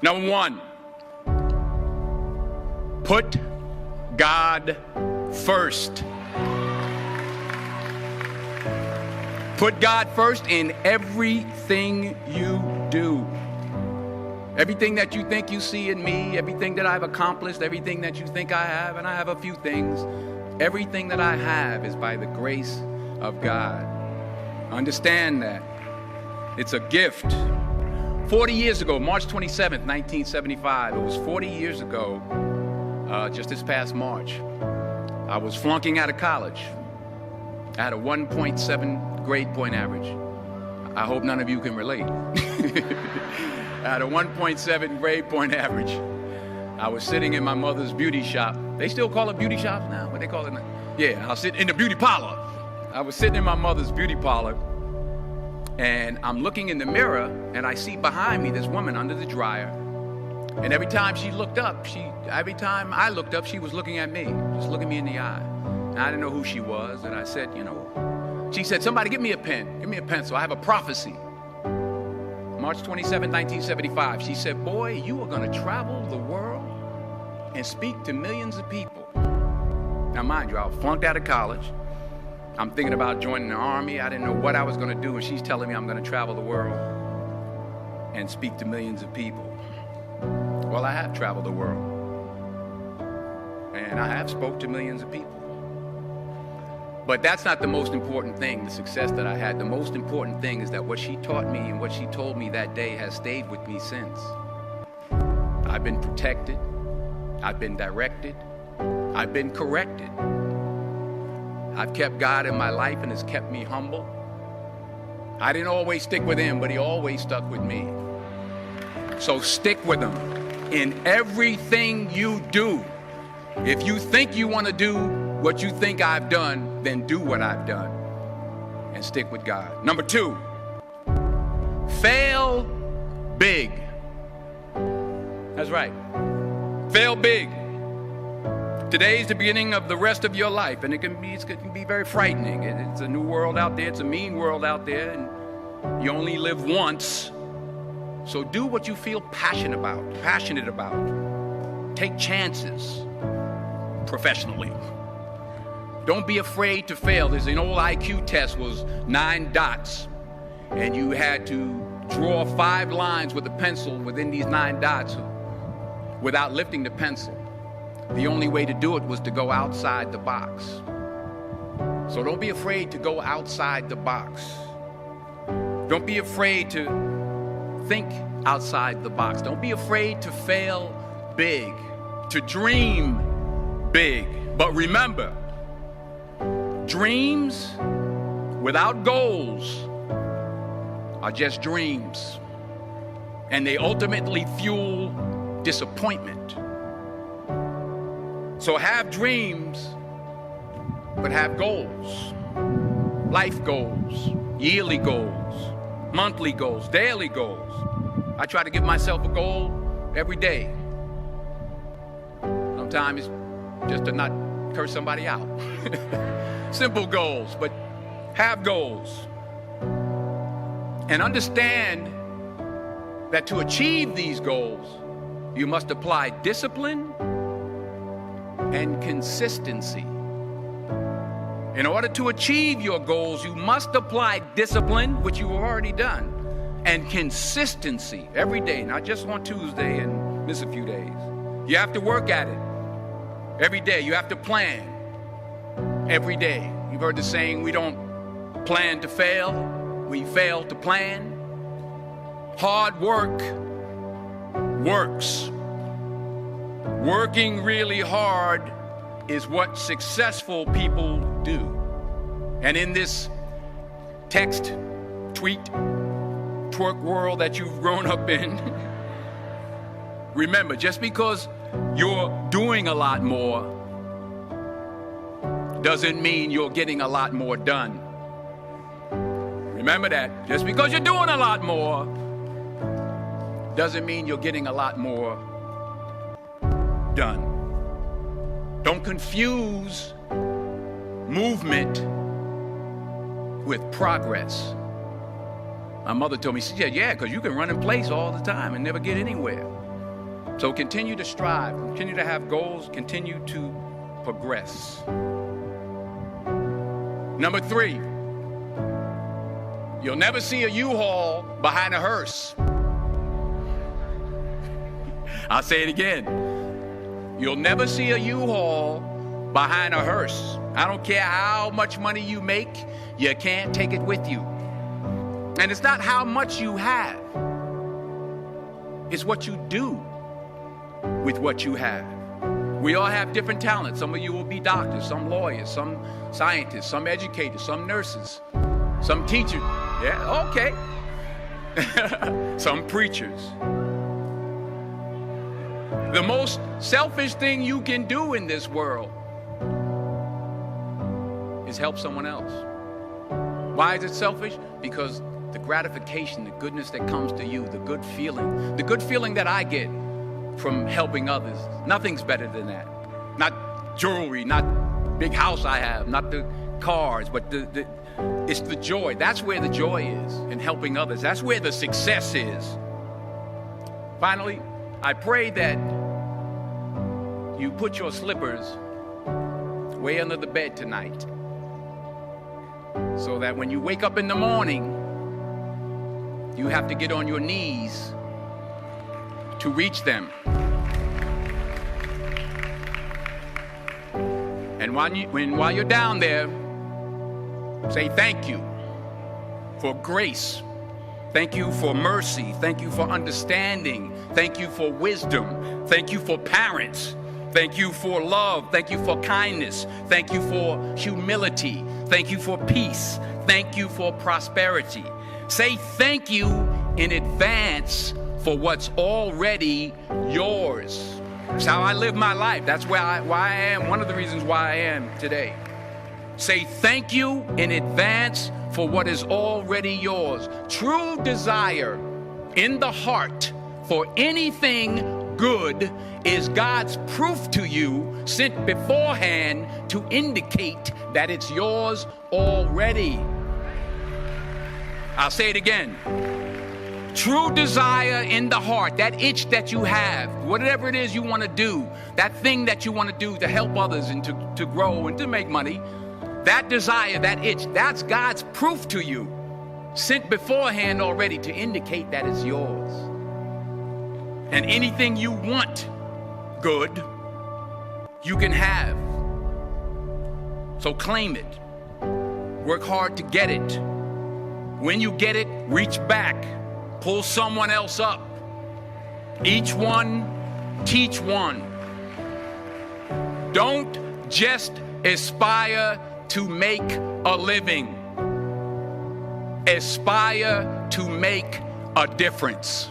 Number one, put God first. Put God first in everything you do. Everything that you think you see in me, everything that I've accomplished, everything that you think I have, and I have a few things, everything that I have is by the grace of God. Understand that. It's a gift. 40 years ago, March 27th, 1975, it was 40 years ago, just this past March, I was flunking out of college. I had a 1.7 grade point average. I hope none of you can relate. I had a 1.7 grade point average. I was sitting in my mother's beauty shop. They still call it beauty shops now? What they call it now? Yeah, I was sitting in the beauty parlor. I was sitting in my mother's beauty parlor, and I'm looking in the mirror, and I see behind me this woman under the dryer. And every time she looked up, every time I looked up, she was looking at me, just looking me in the eye. And I didn't know who she was, and I said, she said, somebody give me a pen, give me a pencil, I have a prophecy. March 27, 1975, she said, boy, you are gonna travel the world and speak to millions of people. Now mind you, I was flunked out of college. I'm thinking about joining the army. I didn't know what I was gonna do, and she's telling me I'm gonna travel the world and speak to millions of people. Well, I have traveled the world, and I have spoke to millions of people. But that's not the most important thing, the success that I had. The most important thing is that what she taught me and what she told me that day has stayed with me since. I've been protected, I've been directed, I've been corrected. I've kept God in my life, and has kept me humble. I didn't always stick with him, but he always stuck with me. So stick with him in everything you do. If you think you want to do what you think I've done, then do what I've done and stick with God. Number two, fail big. That's right. Fail big. Today's the beginning of the rest of your life, and it can be very frightening. It's a new world out there. It's a mean world out there, and you only live once. So do what you feel passionate about. Take chances professionally. Don't be afraid to fail. There's an old IQ test, was 9 dots, and you had to draw 5 lines with a pencil within these 9 dots without lifting the pencil. The only way to do it was to go outside the box. So don't be afraid to go outside the box. Don't be afraid to think outside the box. Don't be afraid to fail big, to dream big. But remember, dreams without goals are just dreams, and they ultimately fuel disappointment. So have dreams, but have goals. Life goals, yearly goals, monthly goals, daily goals. I try to give myself a goal every day. Sometimes it's just to not curse somebody out. Simple goals, but have goals. And understand that to achieve these goals, you must apply discipline and consistency. In order to achieve your goals, you must apply discipline, which you've already done, and consistency every day, not just on Tuesday and miss a few days. You have to work at it every day. You have to plan every day. You've heard the saying, we don't plan to fail, we fail to plan. Hard work works. Working really hard is what successful people do. And in this text, tweet, twerk world that you've grown up in, remember, just because you're doing a lot more doesn't mean you're getting a lot more done. Remember that. Just because you're doing a lot more doesn't mean you're getting a lot more done. Don't confuse movement with progress. My mother told me, she said, yeah, because you can run in place all the time and never get anywhere. So continue to strive, continue to have goals, continue to progress. Number 3, you'll never see a U-Haul behind a hearse. I'll say it again. You'll never see a U-Haul behind a hearse. I don't care how much money you make, you can't take it with you. And it's not how much you have. It's what you do with what you have. We all have different talents. Some of you will be doctors, some lawyers, some scientists, some educators, some nurses, some teachers. Yeah, okay. Some preachers. The most selfish thing you can do in this world is help someone else. Why is it selfish? Because the gratification, the goodness that comes to you, the good feeling that I get from helping others, nothing's better than that. Not jewelry, not big house I have, not the cars, but it's the joy. That's where the joy is, in helping others. That's where the success is. Finally, I pray that you put your slippers way under the bed tonight, so that when you wake up in the morning, you have to get on your knees to reach them. And while you're down there, say thank you for grace. Thank you for mercy. Thank you for understanding. Thank you for wisdom. Thank you for parents. Thank you for love. Thank you for kindness. Thank you for humility. Thank you for peace. Thank you for prosperity. Say thank you in advance for what's already yours. That's how I live my life. That's why I am, one of the reasons why I am today. Say thank you in advance for what is already yours. True desire in the heart for anything good is God's proof to you, sent beforehand to indicate that it's yours already. I'll say it again. True desire in the heart, that itch that you have, whatever it is you want to do, that thing that you want to do to help others and to grow and to make money, that desire, that itch, that's God's proof to you, sent beforehand already to indicate that it's yours. And anything you want good, you can have. So claim it. Work hard to get it. When you get it, reach back. Pull someone else up. Each one, teach one. Don't just aspire to make a living. Aspire to make a difference.